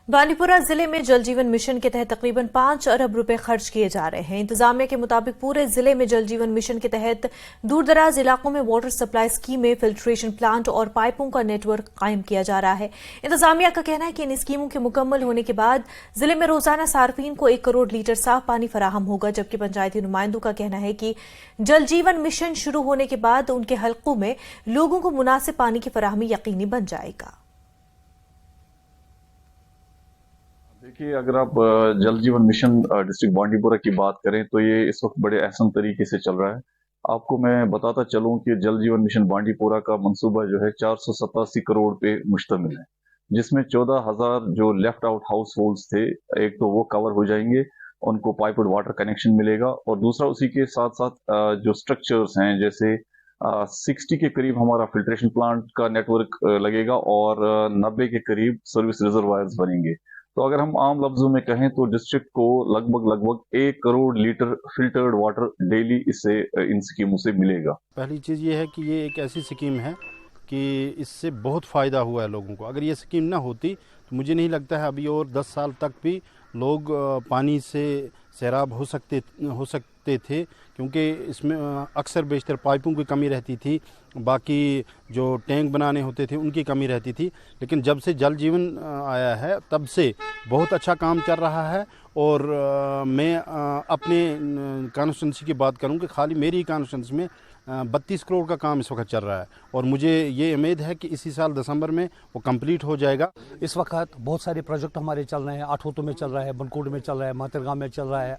बांडीपुरा जिले में जल जीवन मिशन के तहत तकरीबन 5 अरब रुपए खर्च किए जा रहे हैं। इंतजामिया के मुताबिक पूरे जिले में जल जीवन मिशन के तहत दूरदराज इलाकों में वाटर सप्लाई स्कीमें, फिल्ट्रेशन प्लांट और पाइपों का नेटवर्क कायम किया जा रहा है। इंतजामिया का कहना है कि इन स्कीमों के मुकम्मल होने के बाद जिले में रोजाना सार्फिन को 1 करोड़ लीटर साफ पानी फराहम होगा, जबकि पंचायती नुमाइंदों का कहना है कि जल जीवन मिशन शुरू होने के बाद उनके हलकों में लोगों को मुनासिब पानी की फराहमी यकीनी बन जाएगा। देखिए, अगर आप जल जीवन मिशन डिस्ट्रिक्ट बांडीपुरा की बात करें तो ये इस वक्त बड़े अहसन तरीके से चल रहा है। आपको मैं बताता चलूं कि जल जीवन मिशन बांडीपुरा का मंसूबा जो है 487 करोड़ पे मुश्तमिल है, जिसमें 14,000 जो लेफ्ट आउट हाउस होल्ड्स थे, एक तो वो कवर हो जाएंगे, उनको पाइप्ड वाटर कनेक्शन मिलेगा, और दूसरा उसी के साथ साथ जो स्ट्रक्चर्स हैं, जैसे 60 के करीब हमारा फिल्ट्रेशन प्लांट का नेटवर्क लगेगा और 90 के करीब सर्विस रिजर्वायर्स बनेंगे। तो अगर हम आम लफ्जों में कहें तो डिस्ट्रिक्ट को लगभग 1 crore litre filtered water daily इससे इन स्कीमों से मिलेगा। पहली चीज़ ये है कि ये एक ऐसी स्कीम है कि इससे बहुत फ़ायदा हुआ है लोगों को। अगर ये स्कीम ना होती तो मुझे नहीं लगता है अभी और 10 साल तक भी लोग पानी से सैराब हो सकते थे, क्योंकि इसमें अक्सर बेशतर पाइपों की कमी रहती थी, बाकी जो टैंक बनाने होते थे उनकी कमी रहती थी। लेकिन जब से जल जीवन आया है तब से बहुत अच्छा काम चल रहा है। और मैं अपने कॉन्स्टिट्यूंसी की बात करूं कि खाली मेरी कॉन्स्टिट्यूंसी में 32 करोड़ का काम इस वक्त चल रहा है, और मुझे ये उम्मीद है कि इसी साल दिसंबर में वो कंप्लीट हो जाएगा। इस वक्त बहुत सारे प्रोजेक्ट हमारे चल रहे हैं। आठोतू में चल रहा है, बनकोट में चल रहा है, मातरगांव में चल रहा है।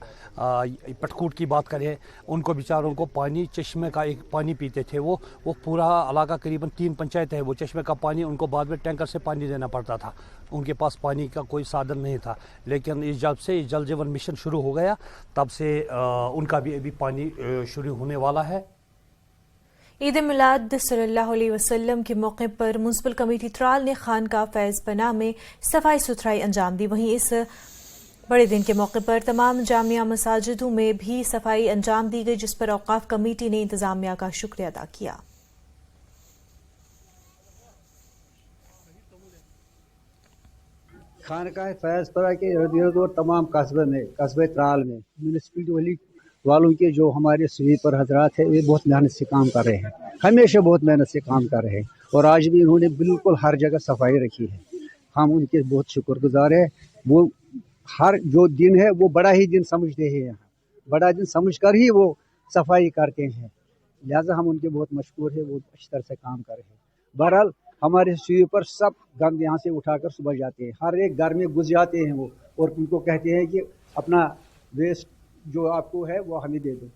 पटकूट की बात करें, उनको बेचारों को पानी चश्मे का एक पानी पीते थे, वो पूरा इलाका करीबन 3 पंचायत है, वो चश्मे का पानी उनको बाद में टैंकर से पानी देना पड़ता था। उनके पास पानी का कोई साधन नहीं था। लेकिन इस जब से जल जीवन मिशन शुरू हो गया तब से उनका भी अभी पानी शुरू होने वाला है। ईद मिलाद सल्लल्लाहु अलैहि वसल्लम के मौके पर म्युनिसिपल कमेटी त्राल ने खानका फैज पनाह में सफाई सुथराई अंजाम दी। वहीं इस बड़े दिन के मौके पर तमाम जामिया मसाजिदों में भी सफाई अंजाम दी गई, जिस पर औकाफ कमेटी ने इंतजामिया का शुक्रिया अदा किया। खानका फैज पनाह के इर्द गिर्द और तमाम कस्बे त्राल में म्यूनिसिपलिटी वालों के जो हमारे स्वीपर हजरात हैं, ये बहुत मेहनत से काम कर रहे हैं, हमेशा बहुत मेहनत से काम कर रहे हैं, और आज भी इन्होंने बिल्कुल हर जगह सफाई रखी है। हम उनके बहुत शुक्रगुजार हैं। वो हर जो दिन है वो बड़ा ही दिन समझते हैं, यहाँ बड़ा दिन समझकर ही वो सफाई करते हैं, लिहाजा हम उनके बहुत मशहूर है, वो अच्छी तरह से काम कर रहे हैं। बहरहाल हमारे स्वीपर सब गंद यहाँ से उठाकर सुबह जाते हैं, हर एक घर में घुस जाते हैं वो, और उनको कहते हैं कि अपना वेस्ट जो आपको है वो हमें दे दो।